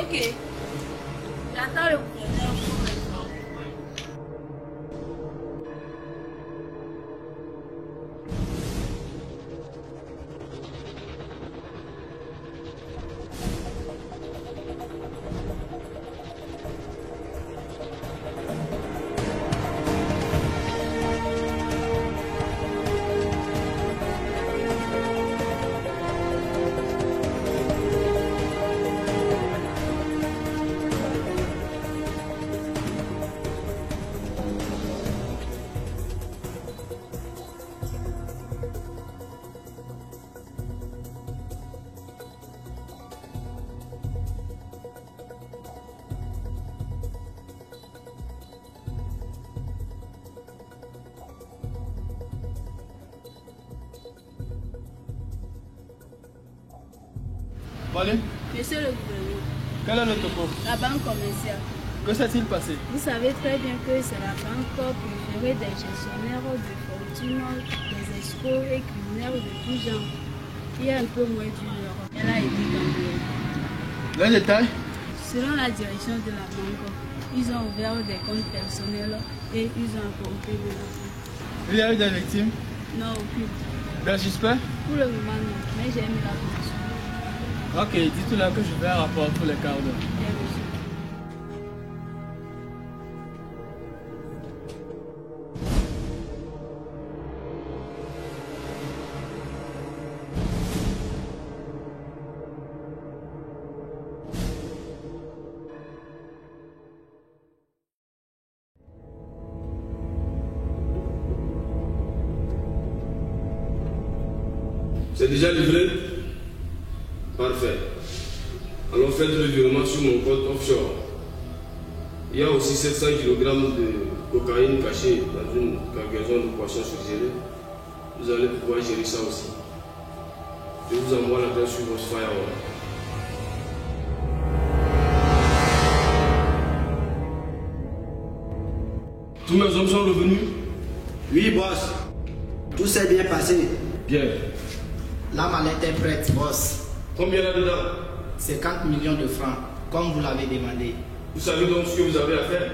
Ok. J'attends le gouverneur pour maintenant. Allez, Monsieur le gouverneur, quel est le topo? la banque commerciale. Que s'est-il passé? Vous savez très bien que c'est la banque préférée des gestionnaires de fortune, des escrocs et criminels de tout genre. Il y a un peu moins d'une heure, elle a été cambriolée. Les détails? Selon la direction de la banque, ils ont ouvert des comptes personnels et ils ont apporté de l'argent. Il y a eu des victimes? Non, aucune. Des suspects? Pour le moment, non, mais j'ai mis la position. Ok, dites-leur que je vais un rapport tous les quarts d'heure. Bien, monsieur. C'est déjà livré? Parfait. Alors faites le virement sur mon compte offshore. Il y a aussi 700 kg de cocaïne cachée dans une cargaison de poissons surgelés. Vous allez pouvoir gérer ça aussi. Je vous envoie l'adresse sur votre firewall. Tous mes hommes sont revenus? Oui, boss. Tout s'est bien passé. Bien. La mallette est prête, boss. Combien là-dedans? 50 millions de francs, comme vous l'avez demandé. Vous savez donc ce que vous avez à faire?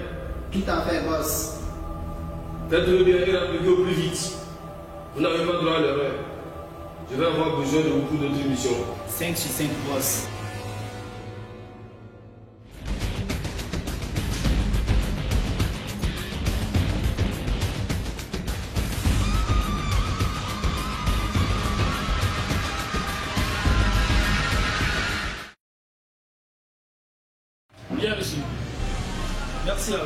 Tout à fait, boss. Faites-le bien et appliquez au plus vite. Vous n'avez pas droit à l'erreur. Je vais avoir besoin de beaucoup d'autres missions. 5 sur 5, boss. Bien reçu. Merci à vous.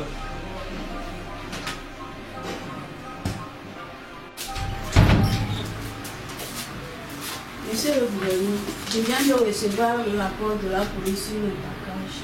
Monsieur le gouverneur, je viens de recevoir le rapport de la police sur le braquage.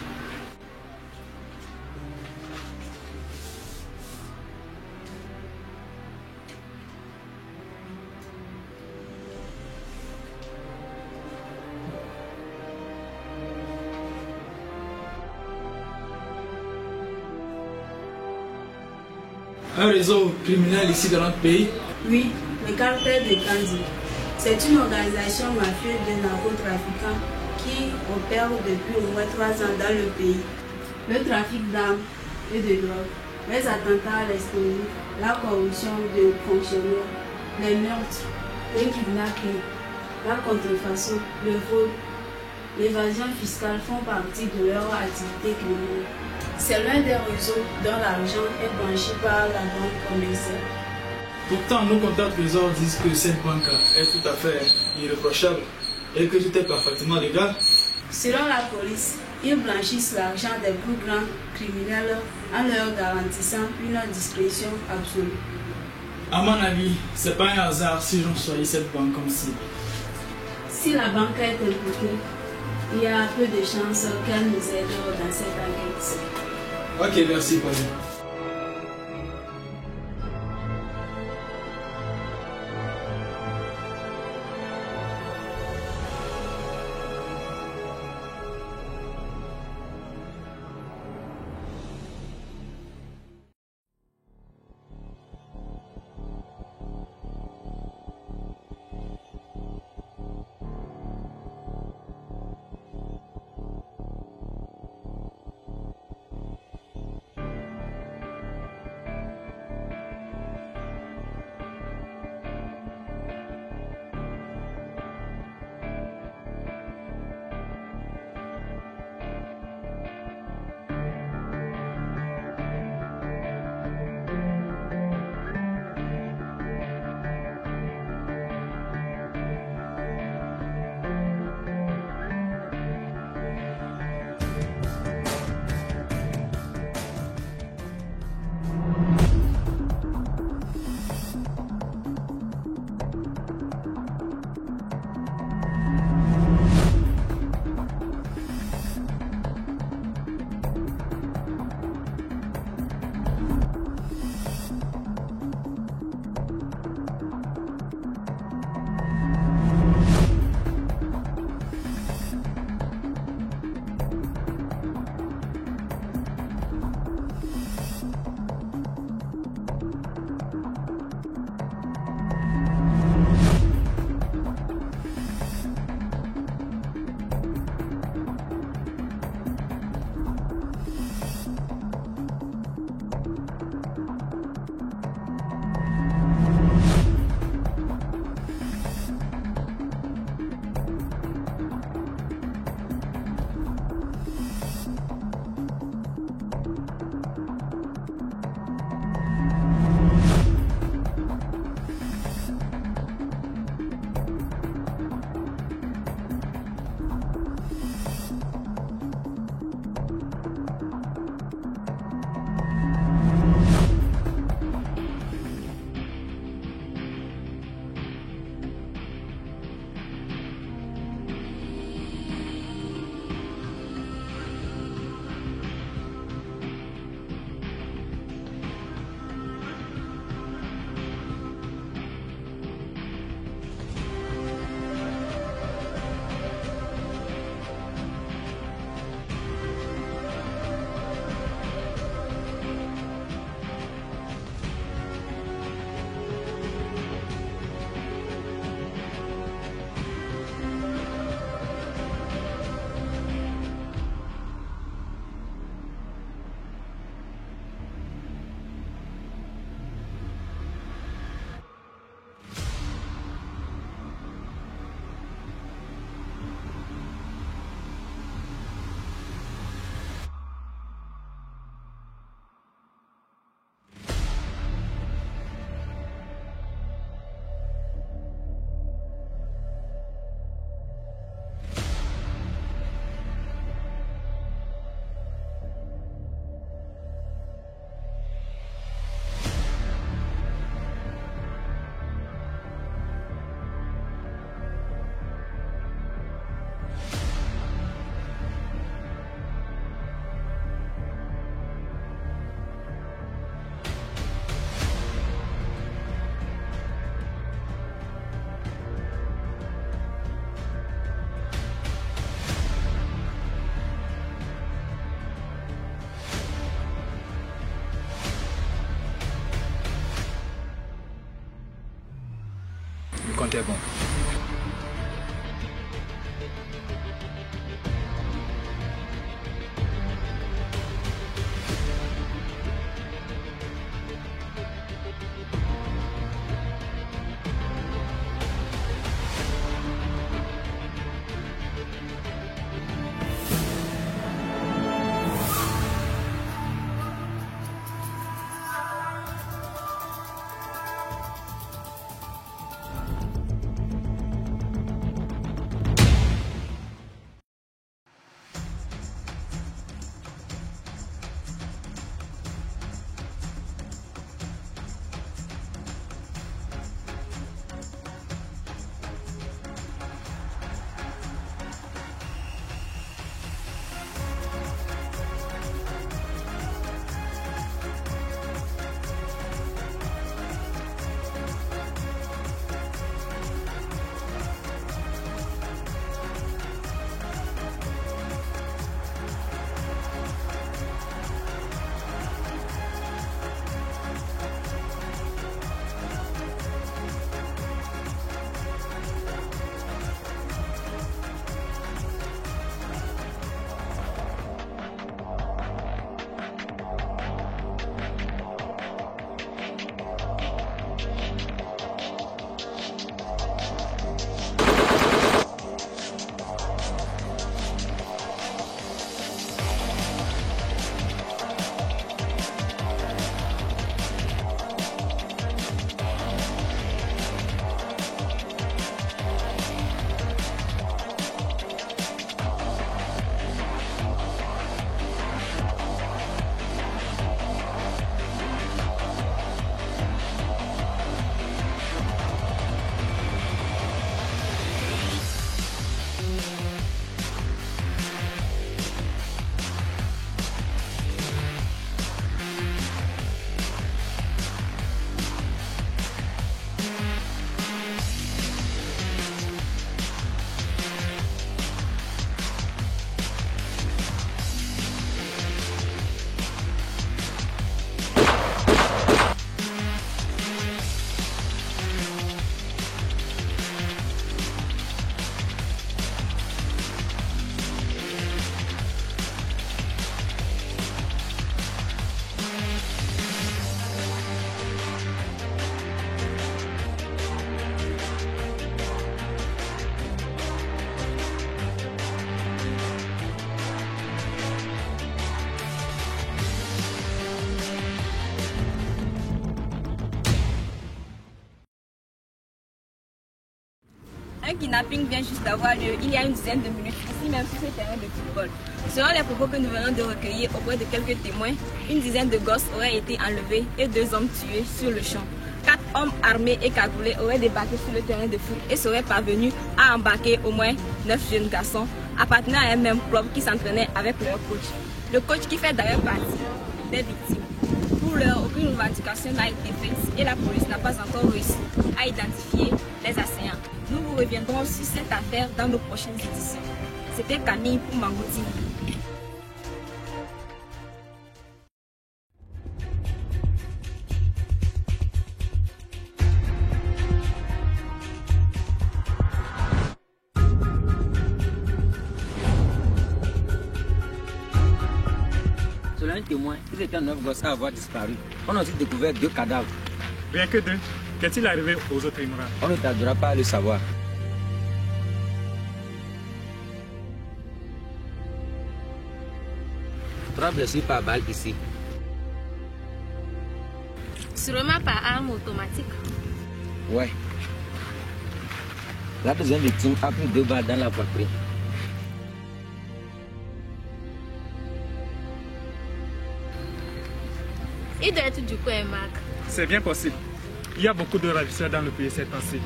Un réseau criminel ici dans notre pays? Oui, le cartel de Kandi. C'est une organisation mafieuse de narcotrafiquants qui opère depuis au moins 3 ans dans le pays. Le trafic d'armes et de drogue, les attentats à l'estomac, la corruption de fonctionnaires, les meurtres, les kidnappings, la contrefaçon, le vol, l'évasion fiscale font partie de leur activité criminelle. C'est l'un des réseaux dont l'argent est blanchi par la banque commerciale. Pourtant, nos comptables trésors disent que cette banque est tout à fait irréprochable et que tout est parfaitement légal. Selon la police, ils blanchissent l'argent des plus grands criminels en leur garantissant une discrétion absolue. À mon avis, c'est pas un hasard si j'en choisis cette banque comme cible. Si la banque est impliquée, il y a peu de chances qu'elle nous aide dans cette enquête. Ok, merci, Pauline. compte est bon. Un kidnapping vient juste d'avoir lieu il y a une dizaine de minutes, ici même sur ce terrain de football. Selon les propos que nous venons de recueillir auprès de quelques témoins, une dizaine de gosses auraient été enlevés et 2 hommes tués sur le champ. 4 hommes armés et cagoulés auraient débarqué sur le terrain de foot et seraient parvenus à embarquer au moins 9 jeunes garçons appartenant à un même club qui s'entraînait avec leur coach. Le coach qui fait d'ailleurs partie des victimes. Pour l'heure, aucune revendication n'a été faite et la police n'a pas encore réussi à identifier les assaillants. Nous vous reviendrons sur cette affaire dans nos prochaines éditions. C'était Camille pour Mangoudi. Selon un témoin, ils étaient 9 gosses à avoir disparu. On a aussi découvert 2 cadavres. Rien que 2. Qu'est-il arrivé aux autres ignorants? On ne tardera pas à le savoir. Trois blessures par balle ici. Sûrement par arme automatique. Ouais. La deuxième victime a pris 2 balles dans la poitrine. Il doit être du coin, Marc. C'est bien possible. Il y a beaucoup de ravisseurs dans le pays ces temps-ci.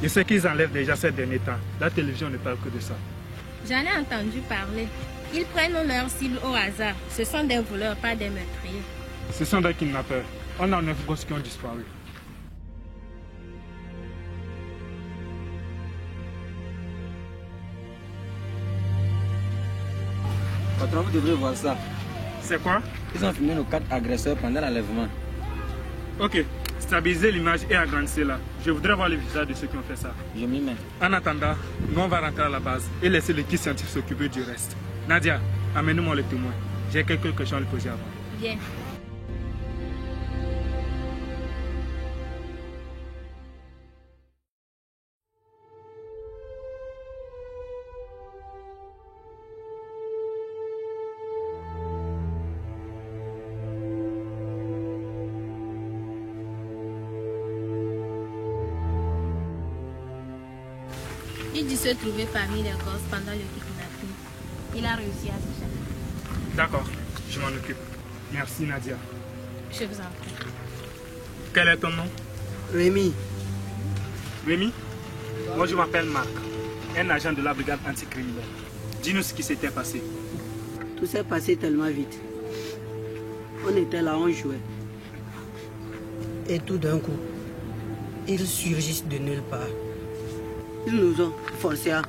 Je sais qu'ils enlèvent déjà ces derniers temps. La télévision ne parle que de ça. J'en ai entendu parler. Ils prennent leur cible au hasard. Ce sont des voleurs, pas des meurtriers. Ce sont des kidnappeurs. On a 9 gosses qui ont disparu. Patron, vous devrez voir ça. C'est quoi? Ils ont filmé nos 4 agresseurs pendant l'enlèvement. Ok, Stabilisez l'image et agrandissez-la. Je voudrais voir le visage de ceux qui ont fait ça. Je m'y mets. En attendant, nous on va rentrer à la base et laisser l'équipe scientifique s'occuper du reste. Nadia, amène-moi le témoin. J'ai quelques questions à lui poser avant. Bien. Il dit se trouver parmi les gosses pendant le kidnapping. Il a réussi à s'échapper. D'accord, je m'en occupe. Merci Nadia. Je vous en prie. Quel est ton nom? Rémi. Rémi? Moi je m'appelle Marc, un agent de la brigade anticriminelle. Dis-nous ce qui s'était passé. Tout s'est passé tellement vite. On était là, on jouait. Et tout d'un coup, ils surgissent de nulle part. Ils nous ont forcés à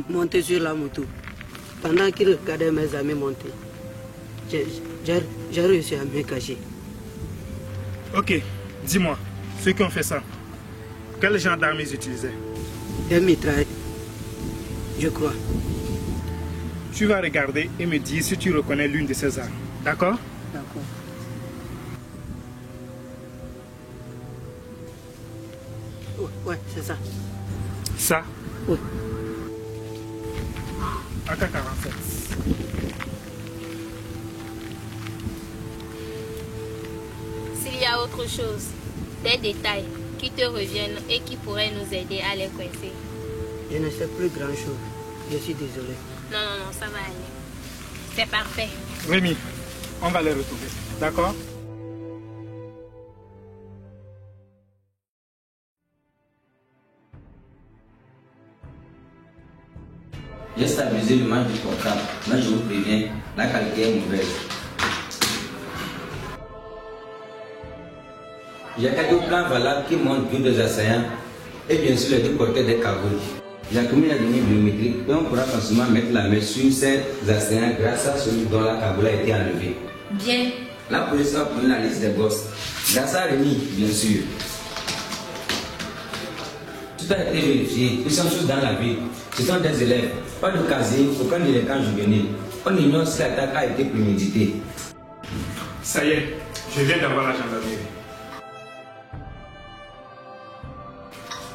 monter sur la moto. Pendant qu'ils regardaient mes amis monter, j'ai réussi à me cacher. Ok, dis-moi, ceux qui ont fait ça, quel genre d'armes ils utilisaient? Des mitraillettes, je crois. Tu vas regarder et me dire si tu reconnais l'une de ces armes. D'accord? D'accord. Ouais, c'est ça. Ça? Oui. AK-47. S'il y a autre chose, des détails qui te reviennent et qui pourraient nous aider à les coincer. Je ne sais plus grand-chose. Je suis désolé. Non, non, non, ça va aller. C'est parfait. Rémi, on va les retrouver. D'accord? J'ai stabilisé le match du portable, mais je vous préviens, la qualité est mauvaise. J'ai quelques plans valables qui montrent que des assaillants et bien sûr les deux porteurs des cagoules. J'ai accumulé les données biométriques et on pourra facilement mettre la main sur ces assaillants grâce à celui dont la cagoule a été enlevée. Bien. La police va prendre la liste des boss. Grâce à Rémi, bien sûr. Tout a été vérifié. Ils sont tous dans la ville. Ce sont des élèves. Pas de casier, aucun délinquant juvénile. On ignore si l'attaque a été préméditée. Ça y est, je viens d'avoir la gendarmerie.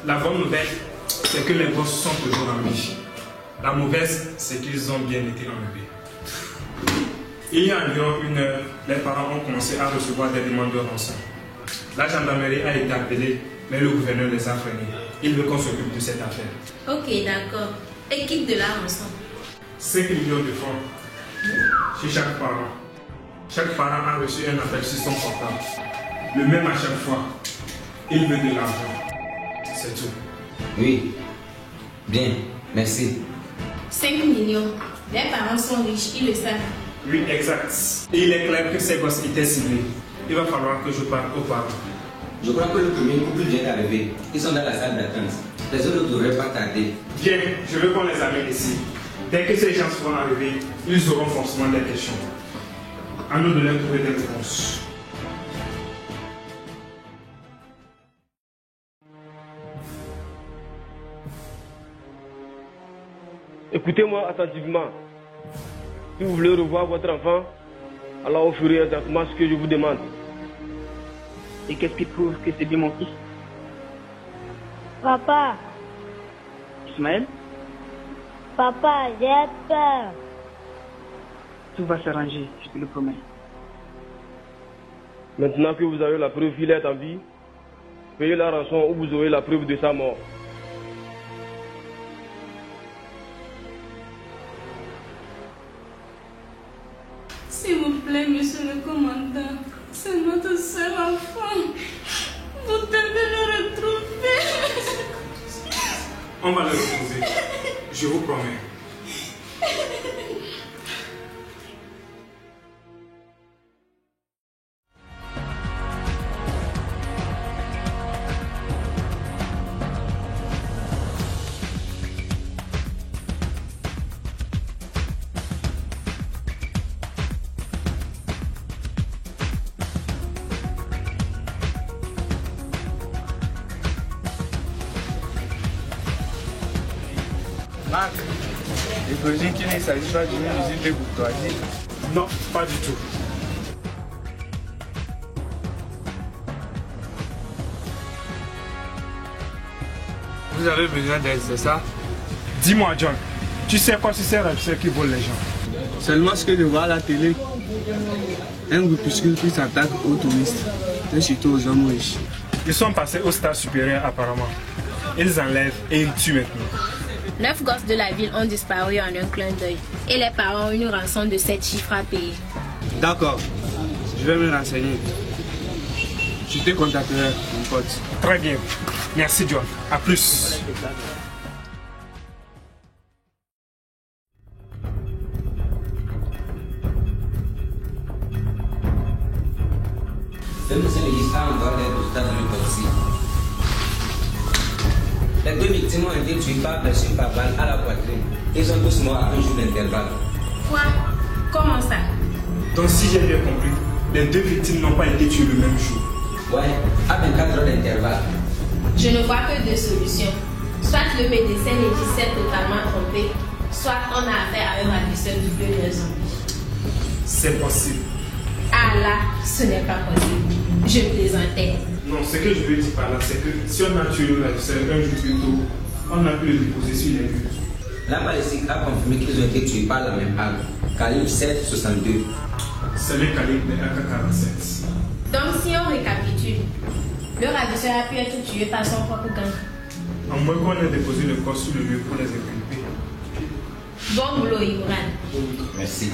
La bonne nouvelle, c'est que les boss sont toujours en vie. La mauvaise, c'est qu'ils ont bien été enlevés. Il y a environ une heure, les parents ont commencé à recevoir des demandes de rançon. La gendarmerie a été appelée, mais le gouverneur les a freinés. Il veut qu'on s'occupe de cette affaire. Ok, d'accord. Et quitte de la rançon. 5 millions de francs chez chaque parent. Chaque parent a reçu un appel sur son portable. Le même à chaque fois. Il veut de l'argent. C'est tout. Oui. Bien. Merci. 5 millions. Les parents sont riches, ils le savent. Oui, exact. Et il est clair que ces gosses étaient ciblés. Il va falloir que je parle aux parents. Je crois que le premier couple vient d'arriver. Ils sont dans la salle d'attente. Les autres ne devraient pas tarder. Bien, je veux qu'on les amène ici. Dès que ces gens seront arrivés, ils auront forcément des questions. À nous de leur trouver des réponses. Écoutez-moi attentivement. Si vous voulez revoir votre enfant, alors vous ferez exactement ce que je vous demande. Et qu'est-ce qui prouve que c'est bien mon fils? Papa. Ismaël? Papa, j'ai peur. Tout va s'arranger, je te le promets. Maintenant que vous avez la preuve qu'il est en vie, payez la rançon ou vous aurez la preuve de sa mort. S'il vous plaît, monsieur le commandant, c'est notre seul enfant. Vous devez le retrouver. On va le retrouver. Je vous promets. Marc, j'imagine qu'il ne s'agit pas d'une usine de courtoisie. Non, pas du tout. Vous avez besoin d'aide, c'est ça? Dis-moi, John, tu sais quoi sur ces ravisseurs qui volent les gens? Seulement ce que je vois à la télé. Un groupuscule qui s'attaque aux touristes, et surtout aux hommes riches. Ils sont passés au stade supérieur apparemment. Ils enlèvent et ils tuent maintenant. 9 gosses de la ville ont disparu en un clin d'œil. Et les parents ont une rançon de 7 chiffres à payer. D'accord, je vais me renseigner. Je te contacterai, mon pote. Très bien. Merci, John. À plus. Le monsieur le juge a encore les résultats de l'autopsie. Les 2 victimes ont été tuées par blessure par balle à la poitrine. Ils sont tous morts à un jour d'intervalle. Quoi? Comment ça? Donc si j'ai bien compris, les 2 victimes n'ont pas été tuées le même jour. Ouais, à 24 heures d'intervalle. Je ne vois que 2 solutions. Soit le médecin légiste s'est totalement trompé, soit on a affaire à un ravisseur du bleu de zombies. C'est possible. Ah là, ce n'est pas possible. Je plaisantais. Non, ce que je veux dire par là, c'est que si on a tué le ravisseur un jour plus tôt, on a pu le déposer sur les lieux. La balistique a confirmé qu'ils ont été tués par la même arme, calibre 7,62. C'est le calibre de AK-47. Donc si on récapitule, le ravisseur a pu être tué par son propre gang. À moins qu'on ait déposé le corps sur le lieu pour les inculper. Bon boulot, Imran. Merci.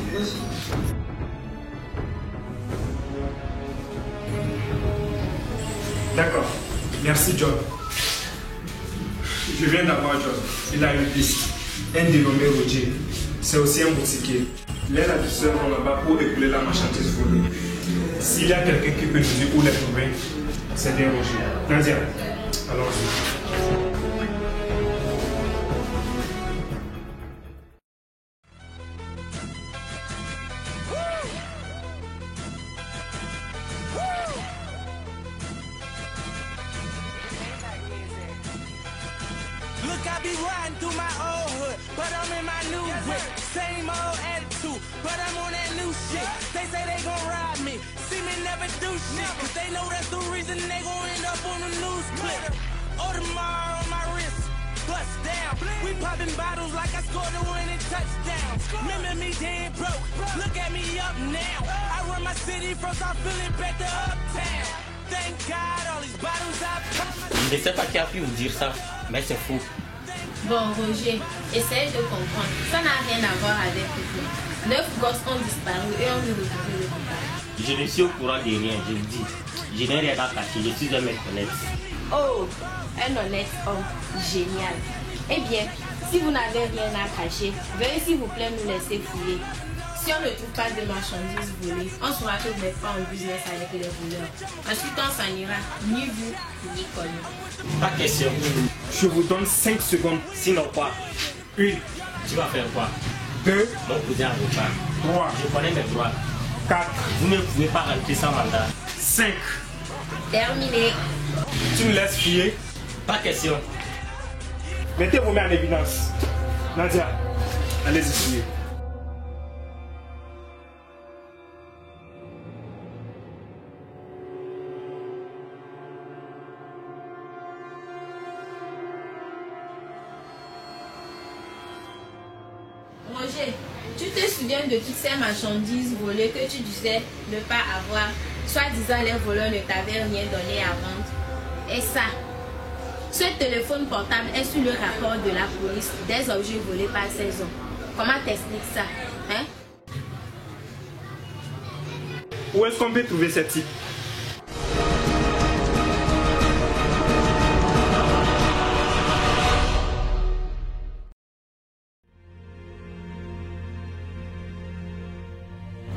D'accord. Merci, John. Je viens d'avoir John. Il a une piste. Un dénommé Roger. C'est aussi un boutiquier. Les ravisseurs vont là-bas pour écouler la marchandise volée. S'il y a quelqu'un qui peut nous dire où les trouver, c'est bien Roger. Nadia, allons-y. Look, I be riding through my old hood, but I'm in my new whip. Same old attitude, but I'm on that new shit. They say they gon' ride me, see me never do shit. Cause they know that's the reason they gon' end up on the news clip. Audemars on my wrist, bust down. We popping bottles like I scored a winning touchdown. Remember me dead broke, look at me up now. I run my city from South Philly back to Uptown. Thank God all these bottles I pop. Je ne sais pas qui a pu vous dire ça, mais c'est faux. Bon, Roger, essayez de comprendre. Ça n'a rien à voir avec vous. 9 gosses ont disparu et on veut retrouver le coupable. Je ne suis au courant de rien, je le dis. Je n'ai rien à cacher, je suis un mec honnête. Oh, un honnête homme. Génial. Eh bien, si vous n'avez rien à cacher, veuillez s'il vous plaît nous laisser fouiller. Si on ne trouve pas de marchandises volées, on saura que vous n'êtes pas en business avec les voleurs. Ensuite, on s'en ira, ni vous, ni connu. Pas question. Je vous donne 5 secondes. Sinon quoi? 1. Tu vas faire quoi? 2. Mon cousin avocat. 3. Je connais mes droits. 4. Vous ne pouvez pas rentrer sans mandat. 5. Terminé. Tu me laisses filer? Pas question. Mettez vos mains en évidence. Nadia, allez-y fouiller. Roger, tu te souviens de toutes ces marchandises volées que tu disais ne pas avoir, soi-disant les voleurs ne t'avaient rien donné à vendre. Et ça, ce téléphone portable est sur le rapport de la police des objets volés par ces hommes. Comment t'expliques ça, hein? Où est-ce qu'on peut trouver ces types?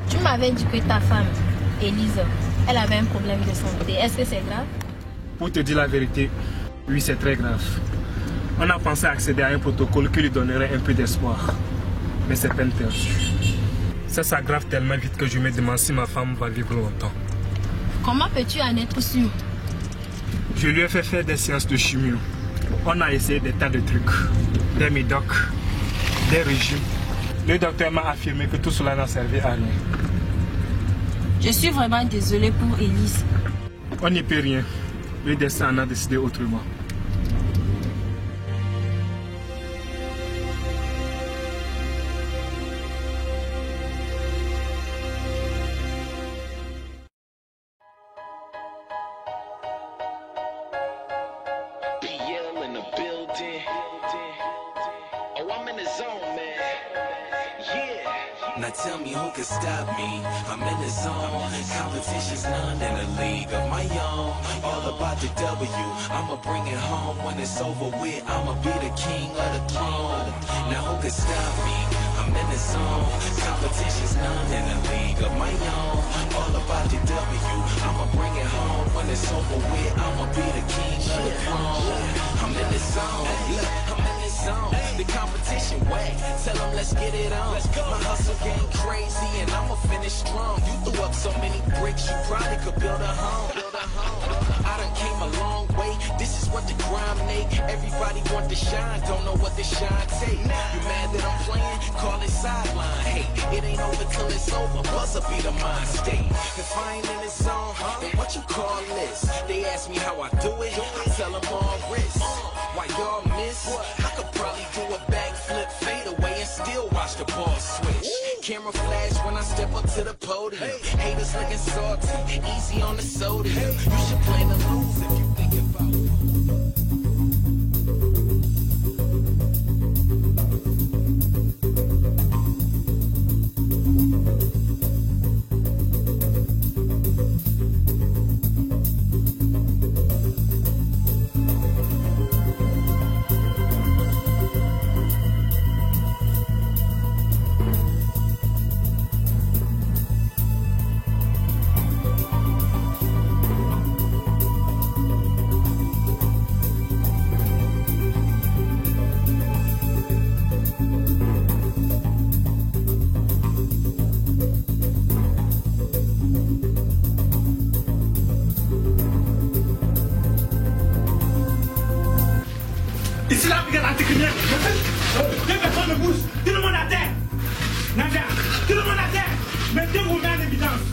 Tu m'avais dit que ta femme, Élise, elle avait un problème de santé. Est-ce que c'est grave? Pour te dire la vérité, oui, c'est très grave. On a pensé accéder à un protocole qui lui donnerait un peu d'espoir. Mais c'est peine perdue. Ça s'aggrave tellement vite que je me demande si ma femme va vivre longtemps. Comment peux-tu en être sûr? Je lui ai fait faire des séances de chimio. On a essayé des tas de trucs. Des médocs, des régimes. Le docteur m'a affirmé que tout cela n'a servi à rien. Je suis vraiment désolée pour Élise. On n'y peut rien. Le destin en a décidé autrement. Now tell me who can stop me. I'm in the zone. Competition's none in a league of my own. All about the W. I'ma bring it home when it's over with. I'ma be the king of the throne. Now who can stop me? I'm in the zone. Competition's none in a league of my own. All about the W. I'ma bring it home when it's over with. I'ma be the king of the throne. I'm in the zone. Look, I'm in the zone. The competition whack. Tell them let's get it on. My hustle game crazy and I'ma finish strong. You threw up so many bricks, you probably could build a home. I done came a long way. This is what the grind make. Everybody want to shine, don't know what the shine take. You mad that I'm playing? Call it sideline. Hey, it ain't over till it's over. Buzzer be the mind state. If I ain't in the zone, then what you call this? They ask me how I do it. I tell them all wrist. Why y'all miss? I could probably do a backflip, fade away, and still watch the ball switch. Camera flash when I step up to the podium. Haters looking salty, easy on the sodium. You should plan to lose if you think about it. Ici la brigade anticriminelle. Que personne ne bouge. Tout le monde à terre. Nadia, tout le monde à terre. Mettez vos mains en évidence.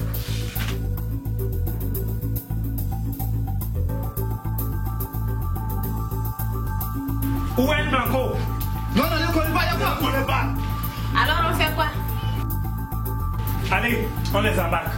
Où est le Blanco? Non, non, ne connais pas, il y a quoi? On ne connaît pas. Alors on fait quoi? Allez, on les embarque.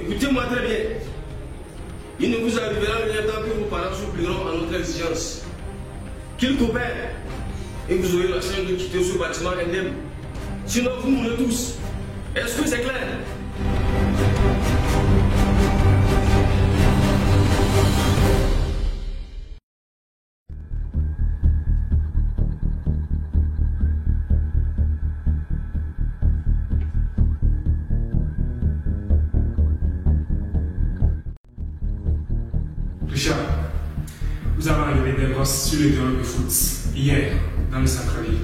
Écoutez-moi très bien. Il ne vous arrivera rien tant que vos parents s'oublieront à notre exigence. Qu'ils coopèrent et vous aurez la chance de quitter ce bâtiment indemne. Sinon, vous mourrez tous. Est-ce que c'est clair? Richard, vous avez enlevé des gosses sur le terrain de foot hier dans le centre-ville.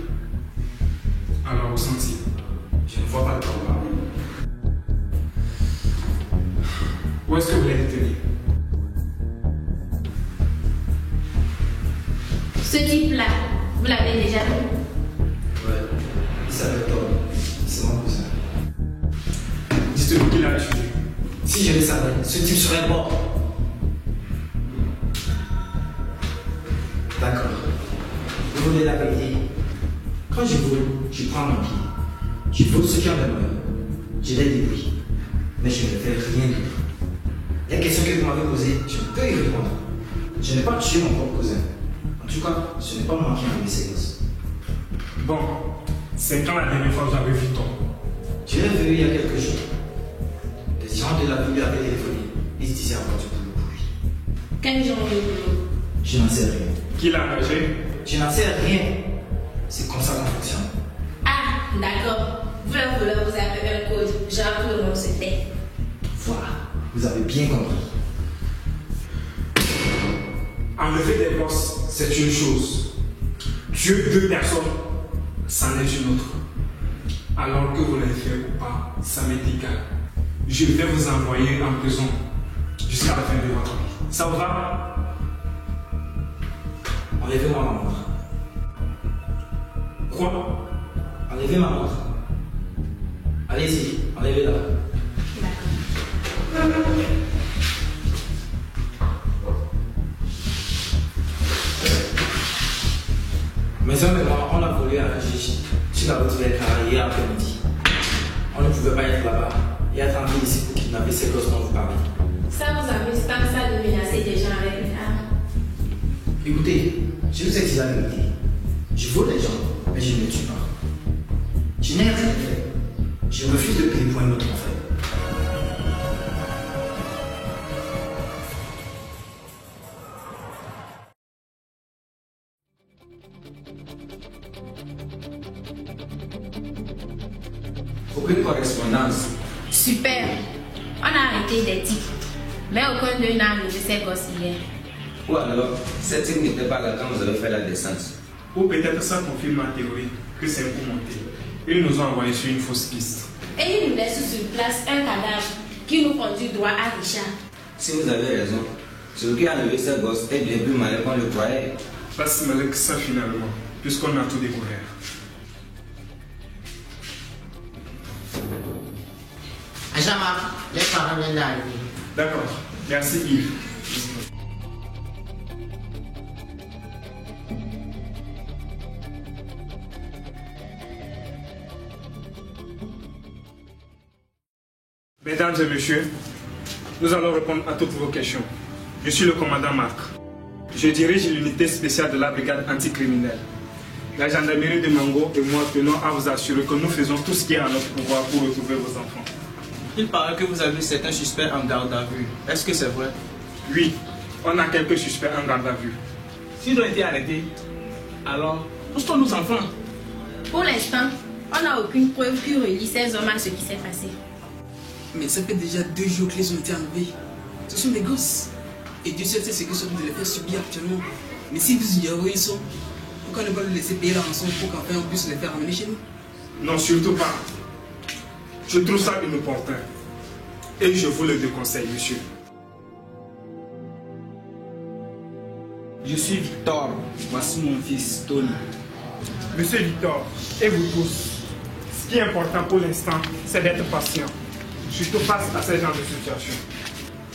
Alors, ressenti, je ne vois pas de combat. Où est-ce que vous les détenez? Ce type-là, vous l'avez déjà vu? Ouais, il s'appelle Tom. C'est mon cousin. Dites-moi qui l'a tué. Si je le savais, ce type serait mort. D'accord. Vous voulez la vérité? Quand je vole, je prends mon pied. Je vole ce qui en demeure. Je les débrouille. Mais je ne fais rien d'autre. La question que vous m'avez posée, je peux y répondre. Je n'ai pas tué mon propre cousin. En tout cas, ce n'est pas moi qui ai enlevé ses gosses. Bon, c'est quand la dernière fois que vous avez vu Tom? Je l'ai vu il y a quelques jours. Les gens de la ville lui avaient téléphoné. Ils se disaient encore du boulot pour lui. Quel genre de boulot? Je n'en sais rien. Qui l'a engagé? Je n'en sais rien. C'est comme ça qu'on fonctionne. Ah, d'accord. Vous le voleur, vous avez un code. Genre, tout le monde se tait. Voilà, vous avez bien compris. Enlever des gosses, c'est une chose. Tuer 2 personnes, c'en est une autre. Alors que vous l'avez fait ou pas, ça m'est égal. Je vais vous envoyer en prison jusqu'à la fin de votre vie. Ça vous va? Enlevez-moi ma montre. Quoi? Enlevez ma montre. Allez-y, enlevez-la. Mes hommes et moi, on a volé à Rajich sur la route vers Kara hier après-midi. On ne pouvait pas être là-bas et attendre ici pour kidnapper ces gosses dont vous parlez. Ça vous amuse tant ça de menacer des gens avec une arme? Écoutez, je vous ai dit la vérité. Je vole les gens, mais je ne les tue pas. Je n'ai rien fait. Je refuse de payer pour un autre enfant. Aucune correspondance. Super. On a arrêté des types. Mais aucun d'eux n'a enlevé ces gosses hier. Ou alors, cette type n'était pas là quand vous avez fait la descente. Ou peut-être ça confirme ma théorie que c'est un coup monté. Ils nous ont envoyé sur une fausse piste. Et ils nous laissent sur place un cadavre qui nous conduit droit à Richard. Si vous avez raison, celui qui a enlevé ces gosses est bien plus malin qu'on le croyait. Pas si malin que ça finalement, puisqu'on a tout découvert. Jean-Marc, les parents viennent d'arriver. D'accord. Merci Yves. Mesdames et messieurs, nous allons répondre à toutes vos questions. Je suis le commandant Marc. Je dirige l'unité spéciale de la brigade anticriminelle. La gendarmerie de Mango et moi tenons à vous assurer que nous faisons tout ce qui est en notre pouvoir pour retrouver vos enfants. Il paraît que vous avez certains suspects en garde à vue. Est-ce que c'est vrai? Oui, on a quelques suspects en garde à vue. S'ils ont été arrêtés, alors où sont nos enfants? Pour l'instant, on n'a aucune preuve qui relie ces hommes à ce qui s'est passé. Mais ça fait déjà 2 jours qu'ils ont été enlevés. Ce sont des gosses. Et Dieu seul sait ce qu'ils sont de les faire subir actuellement. Mais si vous ignorez où ils sont, pourquoi ne pas les laisser payer la rançon pour qu'enfin on puisse les faire ramener chez nous? Non, surtout pas. Je trouve ça inopportun. Et je vous le déconseille, monsieur. Je suis Victor. Voici mon fils, Tony. Monsieur Victor, et vous tous, ce qui est important pour l'instant, c'est d'être patient. Surtout face à ce genre de situation.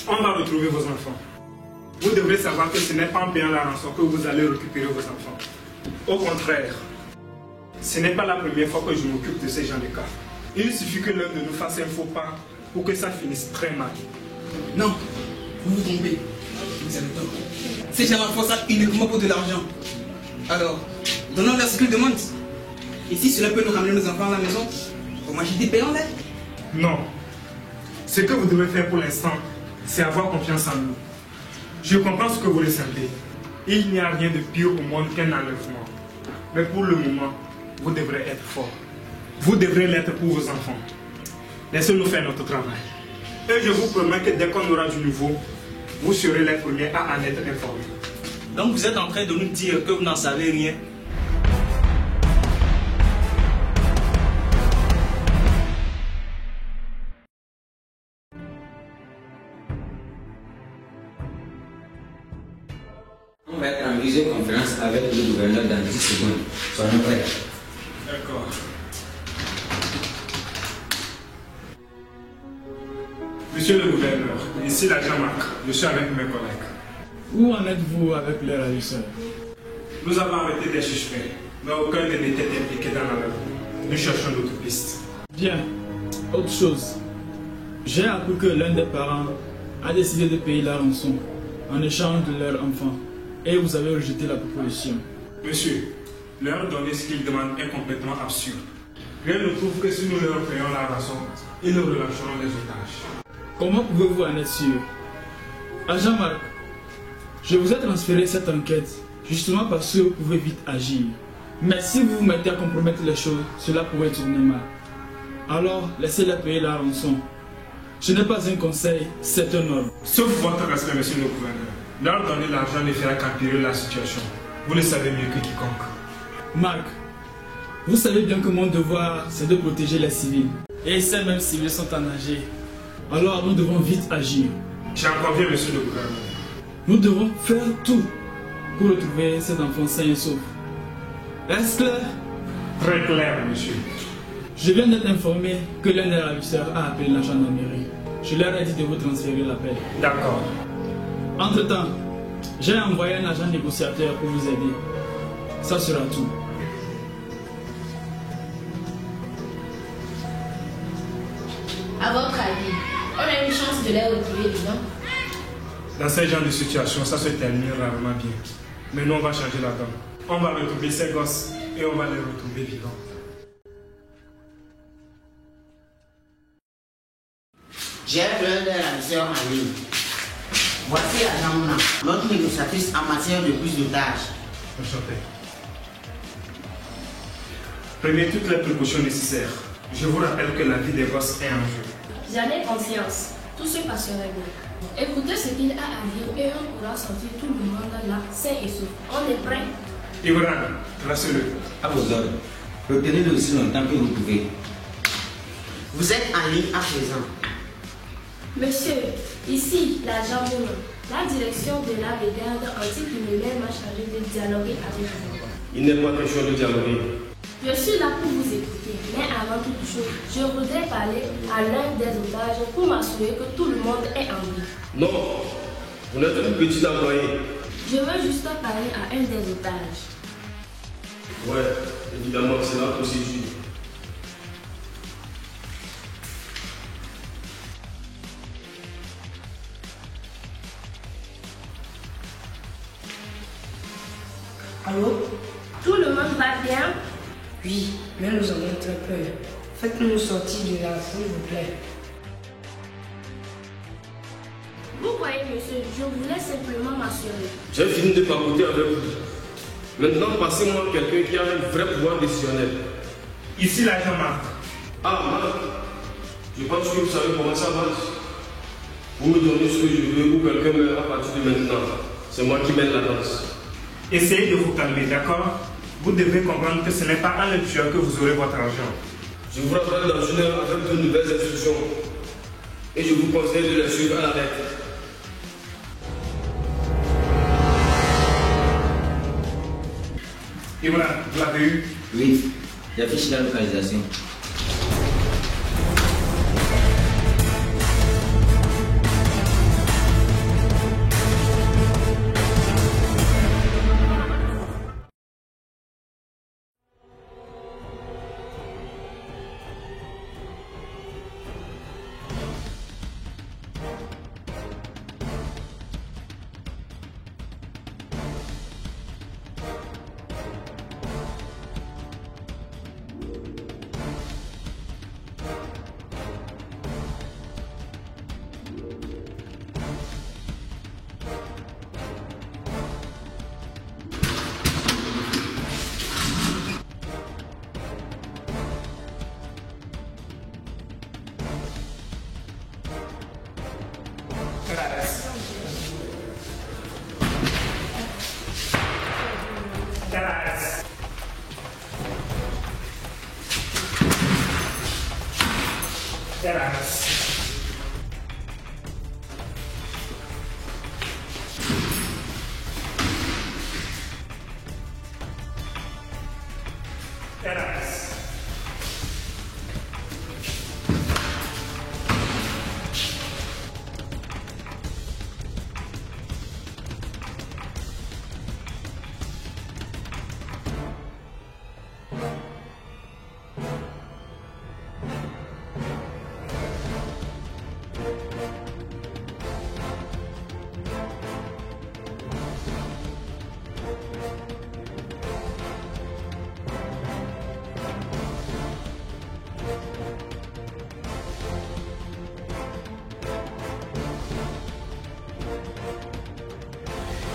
On va retrouver vos enfants. Vous devrez savoir que ce n'est pas en payant la rançon que vous allez récupérer vos enfants. Au contraire, ce n'est pas la première fois que je m'occupe de ces gens de cas. Il suffit que l'un de nous fasse un faux pas pour que ça finisse très mal. Non, vous vous trompez. Vous avez tort. Ces gens font ça uniquement pour de l'argent. Alors, donnons-leur ce qu'ils demandent. Et si cela peut nous ramener nos enfants à la maison, comment j'ai dit payons-les? Non. Ce que vous devez faire pour l'instant, c'est avoir confiance en nous. Je comprends ce que vous ressentez. Il n'y a rien de pire au monde qu'un enlèvement. Mais pour le moment, vous devrez être fort. Vous devrez l'être pour vos enfants. Laissez-nous faire notre travail. Et je vous promets que dès qu'on aura du nouveau, vous serez les premiers à en être informés. Donc vous êtes en train de nous dire que vous n'en savez rien? On va être en visioconférence avec le gouverneur dans 10 secondes. Soyons prêts. D'accord. Monsieur le gouverneur, ici l'agent Marc. Je suis avec mes collègues. Où en êtes-vous avec leur ravisseur? Nous avons arrêté des suspects, mais aucun n'était impliqué dans l'enlèvement. Nous cherchons d'autres pistes. Bien. Autre chose. J'ai appris que l'un des parents a décidé de payer la rançon en échange de leur enfant. Et vous avez rejeté la proposition. Monsieur, leur donner ce qu'ils demandent est complètement absurde. Rien ne prouve que si nous leur payons la rançon, ils nous relâcheront les otages. Comment pouvez-vous en être sûr? Agent Marc, Je vous ai transféré cette enquête justement parce que vous pouvez vite agir. Mais si vous vous mettez à compromettre les choses, cela pourrait tourner mal. Alors, laissez-les payer la rançon. Ce n'est pas un conseil, c'est un ordre. Sauf votre respect, monsieur le gouverneur. Leur donner l'argent ne fera qu'empirer la situation. Vous le savez mieux que quiconque. Marc, vous savez bien que mon devoir, c'est de protéger les civils. Et ces mêmes civils sont en danger. Alors, nous devons vite agir. J'en conviens, monsieur le gouverneur. Nous devons faire tout pour retrouver cet enfant sain et sauf. Est-ce clair? Très clair, monsieur. Je viens d'être informé que l'un des ravisseurs a appelé la gendarmerie. Je leur ai dit de vous transférer l'appel. D'accord. Entre-temps, j'ai envoyé un agent négociateur pour vous aider. Ça sera tout. À votre avis, on a une chance de les retrouver, non? Dans ce genre de situation, ça se termine rarement bien. Mais nous, on va changer la donne. On va retrouver ces gosses et on va les retrouver vivants. J'ai besoin de la mission en ligne. Voici Agent Mouna, notre négociatrice en matière de prise d'otage. Enchanté. Prenez toutes les précautions nécessaires. Je vous rappelle que la vie des gosses est en jeu. J'en ai conscience. Tout se passera bien. Écoutez ce qu'il a à dire et on pourra sortir tout le monde là, sain et sauf. On est prêt. Ibrahim, placez-le. À vos ordres. Retenez-le aussi longtemps que vous pouvez. Vous êtes en ligne à présent. Monsieur, ici, l'agent Mouna. La direction de la brigade anti-criminelle m'a chargé de dialoguer avec vous. Il n'est pas question de dialoguer. Je suis là pour vous écouter, mais avant toute chose, je voudrais parler à l'un des otages pour m'assurer que tout le monde est en vie. Non, vous n'êtes qu'un petit employé. Je veux juste parler à un des otages. Ouais, évidemment, c'est la procédure. Allô? Tout le monde va bien? Oui, mais nous avons très peur. Faites-nous sortir de là, s'il vous plaît. Vous voyez, monsieur, je voulais simplement m'assurer. J'ai fini de papoter avec vous. Maintenant, passez-moi quelqu'un qui a un vrai pouvoir décisionnel. Ici, l'agent Marc. Ah, Marc, je pense que vous savez comment ça marche. Vous me donnez ce que je veux ou quelqu'un meurt à partir de maintenant. C'est moi qui mène la danse. Essayez de vous calmer, d'accord? Vous devez comprendre que ce n'est pas en le tueur que vous aurez votre argent. Je vous rappelle dans une heure avec de nouvelles instructions. Et je vous conseille de les suivre à la lettre. Et voilà, vous l'avez eu? Oui, j'affiche la localisation.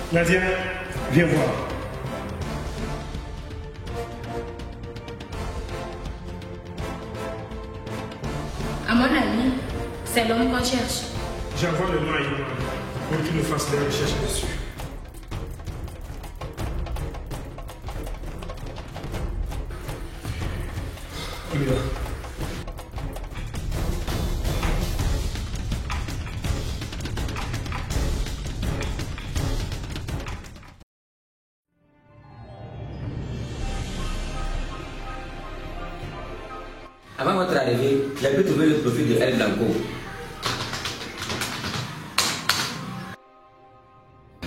Nadia, viens voir. À mon avis, c'est l'homme qu'on cherche. J'envoie le nom à Imran pour qu'il nous fasse des recherches dessus. On y va. Avant votre arrivée, j'ai pu trouver le profil de El Blanco.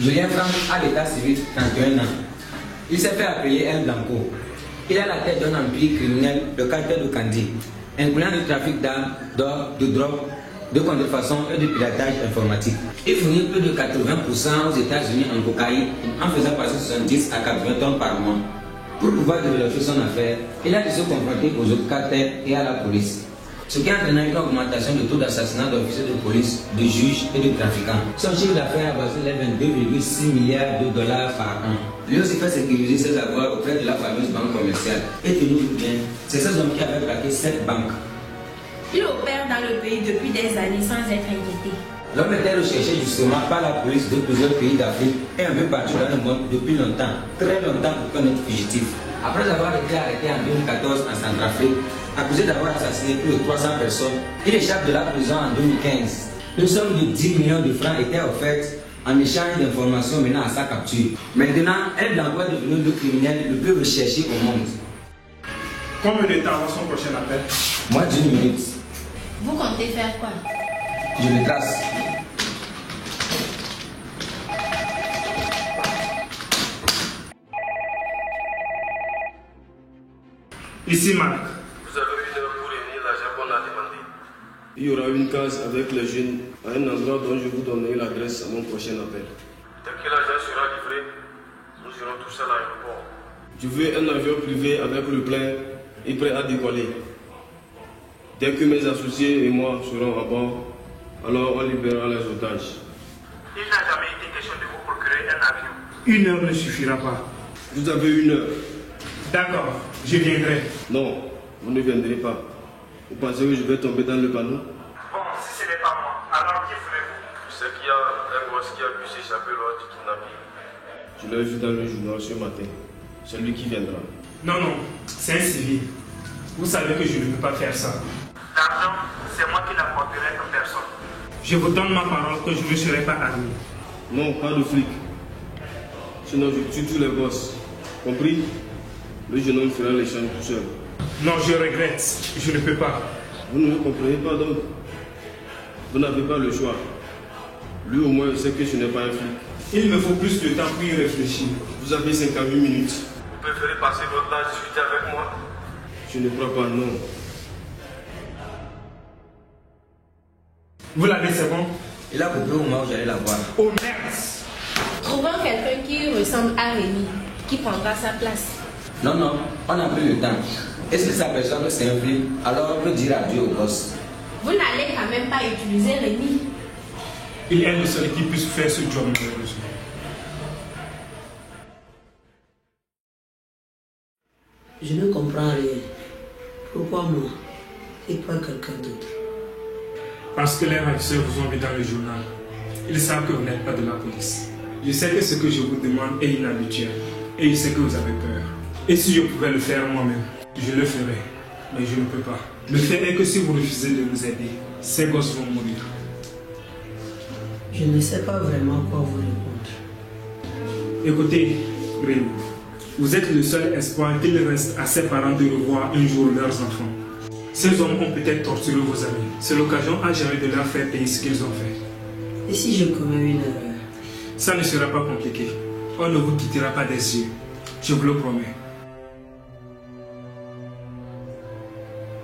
Julien Franck a l'état civil 31 ans. Il s'est fait appeler El Blanco. Il a la tête d'un empire criminel, le cartel de Candy, incluant le trafic d'armes, d'or, de drogue, de contrefaçon et de piratage informatique. Il fournit plus de 80% aux États-Unis en cocaïne, en faisant passer 70 à 80 tonnes par mois. Pour pouvoir développer son affaire, il a dû se confronter aux autres cartels et à la police, ce qui a entraîné une augmentation du taux d'assassinat d'officiers de police, de juges et de trafiquants. Son chiffre d'affaires a passé les 22,6 milliards de dollars par an. Lui aussi fait sécuriser ses avoirs auprès de la fameuse banque commerciale. Et tenez-vous bien, c'est ces hommes qui avaient braqué cette banque. Il opère dans le pays depuis des années sans être inquiété. L'homme était recherché justement par la police de plusieurs pays d'Afrique et un peu partout dans le monde depuis longtemps, très longtemps pour connaître fugitif. Après avoir été arrêté en 2014 en Centrafrique, accusé d'avoir assassiné plus de 300 personnes, il échappe de la prison en 2015. Une somme de 10 millions de francs était offerte en échange d'informations menant à sa capture. Maintenant, El Blanco est devenu le criminel le plus recherché au monde. Combien de temps avant son prochain appel? Moins d'1 minute. Vous comptez faire quoi? Je le trace. Ici, Marc. Vous avez une heure pour réunir l'argent qu'on a demandé. Il y aura une case avec les jeunes à un endroit dont je vous donnerai l'adresse à mon prochain appel. Dès que l'argent sera livré, nous irons tous à l'aéroport. Je veux un avion privé avec le plein et prêt à décoller. Dès que mes associés et moi serons à bord, alors on libérera les otages. Il n'a jamais été question de vous procurer un avion. Une heure ne suffira pas. Vous avez une heure. D'accord, je viendrai. Non, vous ne viendrez pas. Vous pensez que je vais tomber dans le panneau? Bon, si ce n'est pas moi, alors qui ferez-vous? Je sais qu'il y a un gosse qui a pu s'échapper lors du kidnapping. Je l'ai vu dans le journal ce matin. C'est lui qui viendra. Non, non, c'est un civil. Vous savez que je ne peux pas faire ça. L'argent, c'est moi qui l'apporterai comme personne. Je vous donne ma parole que je ne serai pas armé. Non, pas de flic. Sinon, je tue tous les gosses. Compris? Le jeune homme fera l'échange tout seul. Non, je regrette. Je ne peux pas. Vous ne me comprenez pas donc. Vous n'avez pas le choix. Lui au moins sait que je n'ai pas un flic. Il me faut plus de temps pour y réfléchir. Vous avez 58 minutes. Vous préférez passer votre temps à discuter avec moi? Je ne crois pas, non. Vous l'avez, c'est bon? Il a compris au moment où j'allais la voir. Oh merde! Trouvons quelqu'un qui ressemble à Rémi, qui prendra sa place. Non, non, on n'a plus le temps. Et si sa personne c'est un flic, alors on peut dire adieu au boss. Vous n'allez quand même pas utiliser Rémi. Il est le seul qui puisse faire ce job malheureusement. Je ne comprends rien. Pourquoi moi et pas quelqu'un d'autre? Parce que les ravisseurs vous ont mis dans le journal. Ils savent que vous n'êtes pas de la police. Je sais que ce que je vous demande est inhabituel. Et je sais que vous avez peur. Et si je pouvais le faire moi-même, je le ferais. Mais je ne peux pas. Le fait est que si vous refusez de nous aider, ces gosses vont mourir. Je ne sais pas vraiment quoi vous répondre. Écoutez, Rémi, vous êtes le seul espoir qu'il reste à ses parents de revoir un jour leurs enfants. Ces hommes ont peut-être torturé vos amis. C'est l'occasion à jamais de leur faire payer ce qu'ils ont fait. Et si je commets une erreur? Ça ne sera pas compliqué. On ne vous quittera pas des yeux. Je vous le promets.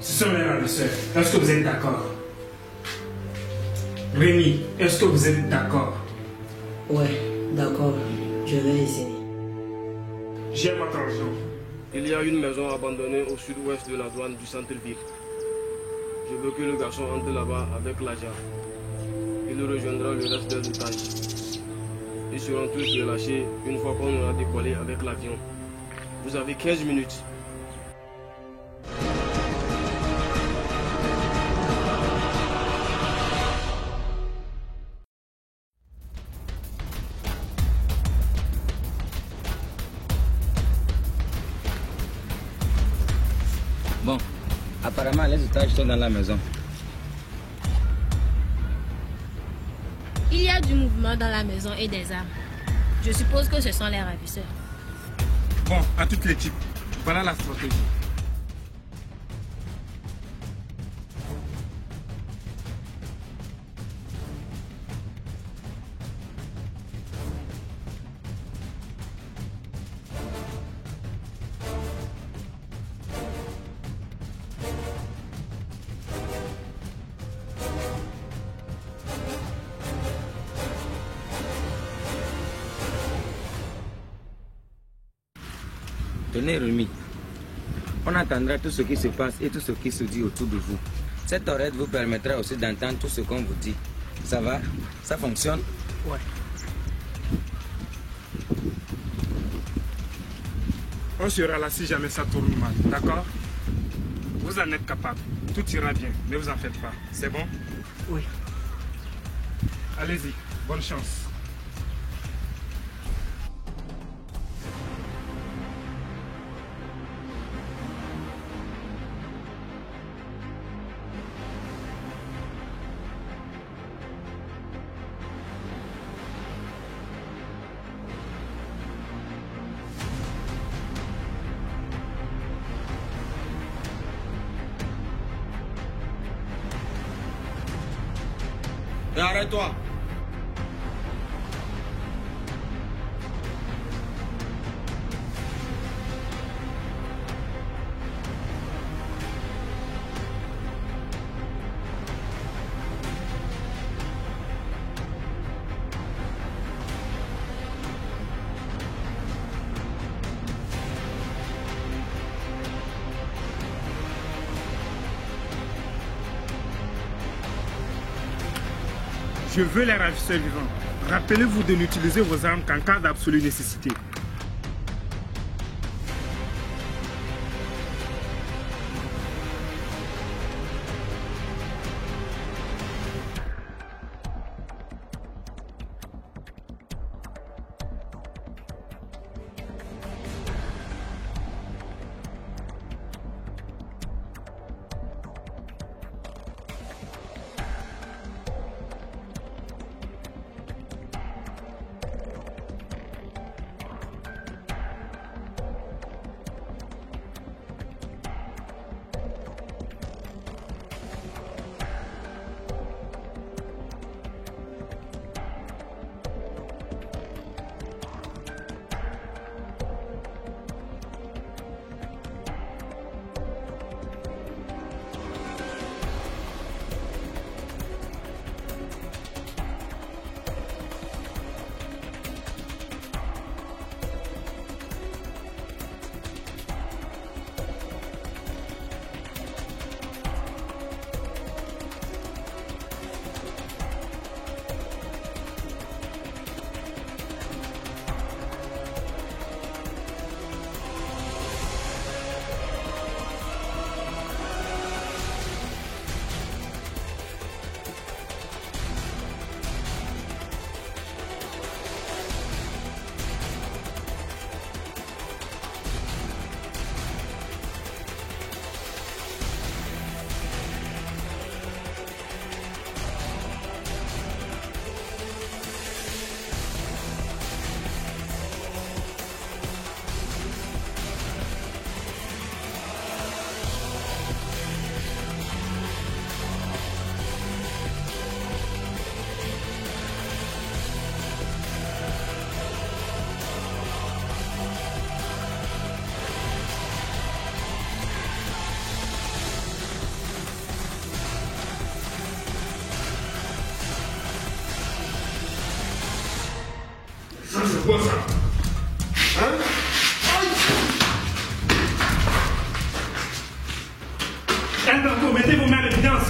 Ce sont les ravisseurs. Est-ce que vous êtes d'accord? Rémi, est-ce que vous êtes d'accord? Ouais, d'accord. Je vais essayer. J'ai votre argent. Il y a une maison abandonnée au sud-ouest de la douane du centre-ville. Je veux que le garçon entre là-bas avec l'agent. Il rejoindra le reste des otages. et seront tous relâchés une fois qu'on aura décollé avec l'avion. Vous avez 15 minutes. Bon, apparemment les otages sont dans la maison. Il y a du mouvement dans la maison et des armes. Je suppose que ce sont les ravisseurs. Bon, à toute l'équipe, voilà la stratégie. Tenez, Rémi, on entendra tout ce qui se passe et tout ce qui se dit autour de vous. Cette oreille vous permettra aussi d'entendre tout ce qu'on vous dit. Ça va? Ça fonctionne? Ouais. On sera là si jamais ça tourne mal, d'accord? Vous en êtes capable. Tout ira bien, ne vous en faites pas. C'est bon? Oui. Allez-y, bonne chance. Et arrête-toi. Je veux les ravisseurs vivants. Rappelez-vous de n'utiliser vos armes qu'en cas d'absolue nécessité. C'est quoi ça? Hein? Alberto, mettez vos mains à l'évidence.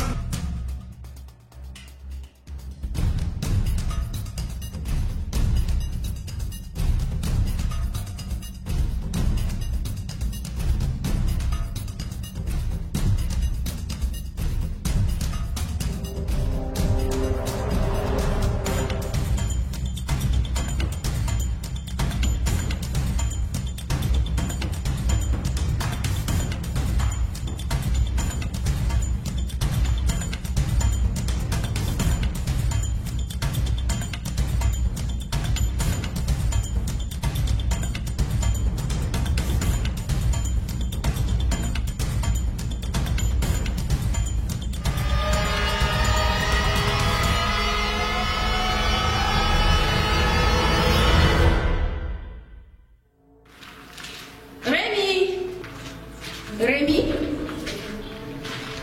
Rémi?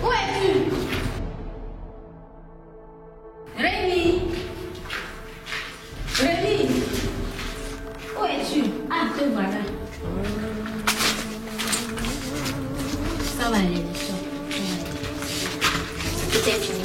Où es-tu? Rémi? Rémi? Où es-tu? Ah, te voilà. Ça va aller, ça. C'est peut-être fini.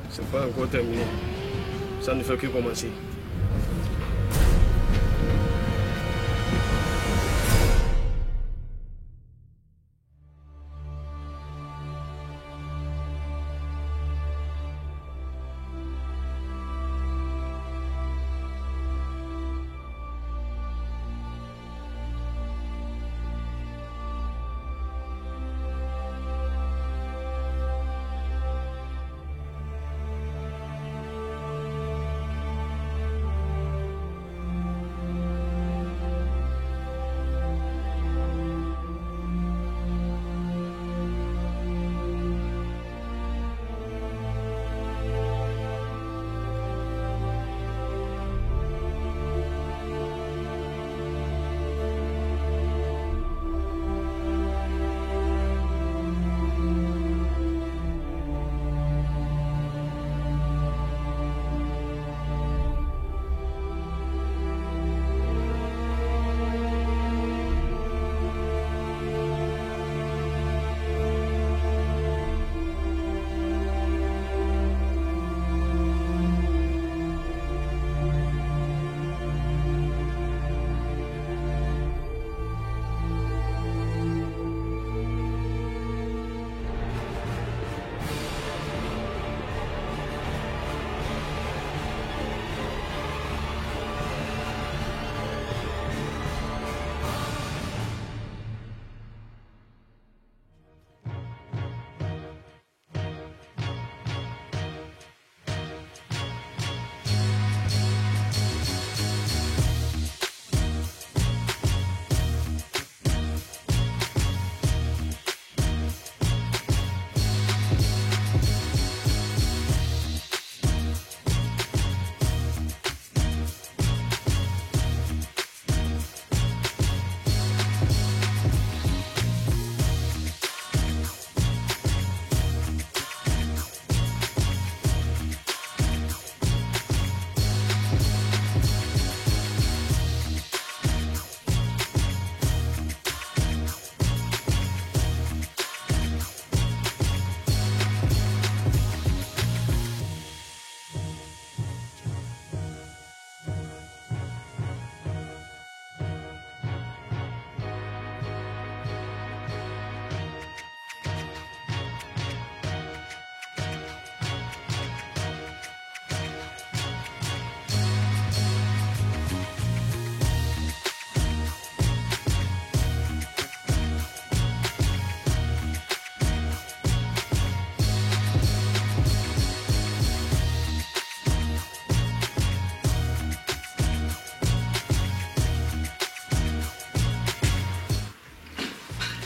C'est pas encore terminé. Ça ne fait que commencer.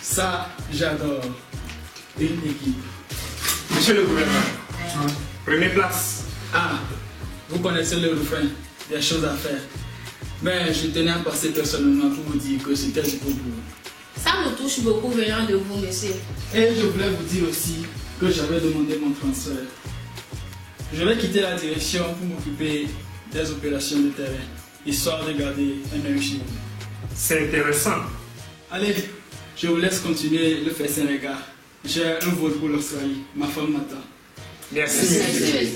Ça, j'adore. Une équipe. Monsieur le gouverneur, prenez place. Ah, vous connaissez le refrain, des choses à faire. Mais je tenais à passer personnellement pour vous dire que c'était du bon boulot. Ça me touche beaucoup venant de vous, monsieur. Et je voulais vous dire aussi que j'avais demandé mon transfert. Je vais quitter la direction pour m'occuper des opérations de terrain, histoire de garder un œil chez vous. C'est intéressant. Allez, je vous laisse continuer le fait Sénégal. J'ai un vol pour l'Australie. Ma femme m'attend. Merci. Merci.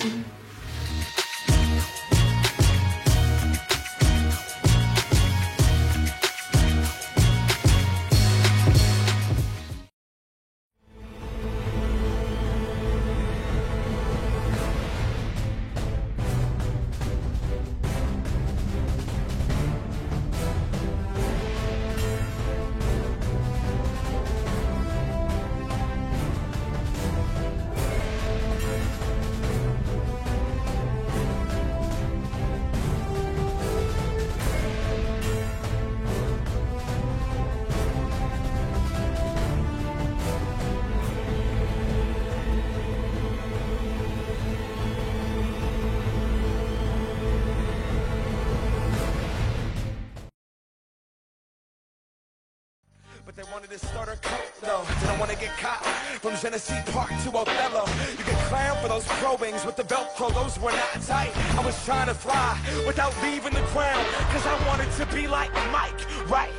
But they wanted to start a cult, though. Didn't want to get caught. From Genesee Park to Othello. You get clown for those probings with the Velcro. Those were not tight. I was trying to fly without leaving the ground. Cause I wanted to be like Mike, right?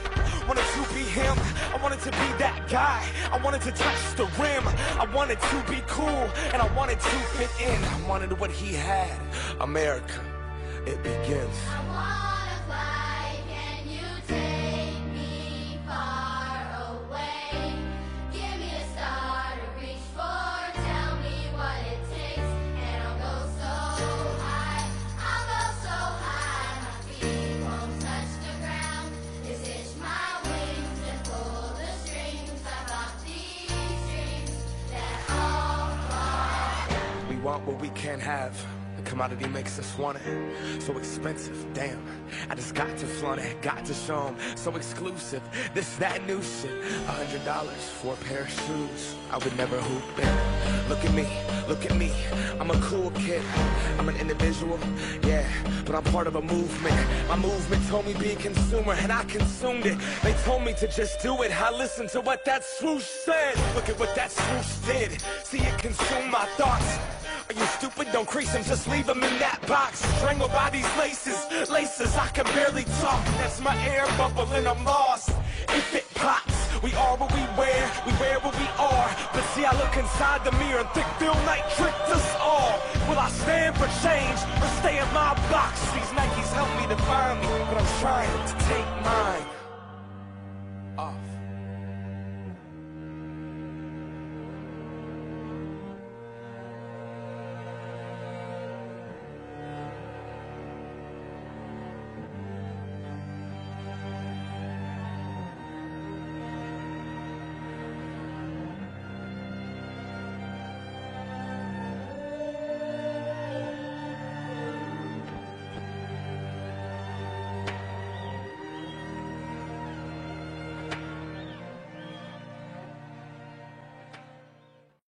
Wanted to be him. I wanted to be that guy. I wanted to touch the rim. I wanted to be cool. And I wanted to fit in. I wanted what he had. America, it begins. I wanna fly. Can you take me far away? Give me a star to reach for. Tell me what it takes, and I'll go so high. I'll go so high, my feet won't touch the ground. Just hitch my wings and pull the strings. I got these dreams that all fly. We want what we can't have. The commodity makes us want it. So expensive, damn. I just got to flaunt it, got to show 'em. So exclusive, this, that new shit. $100 for a pair of shoes. I would never hoop it. Look at me, I'm a cool kid. I'm an individual, yeah, but I'm part of a movement. My movement told me be a consumer, and I consumed it. They told me to just do it, I listened to what that swoosh said. Look at what that swoosh did. See it consume my thoughts. Are you stupid? Don't crease them, just leave them in that box. Strangled by these laces, I can barely talk. That's my air bubble and I'm lost. If it pops, we are what we wear what we are. But see, I look inside the mirror and think Phil Knight tricked us all. Will I stand for change or stay in my box? These Nikes help me define me, but I'm trying to take mine.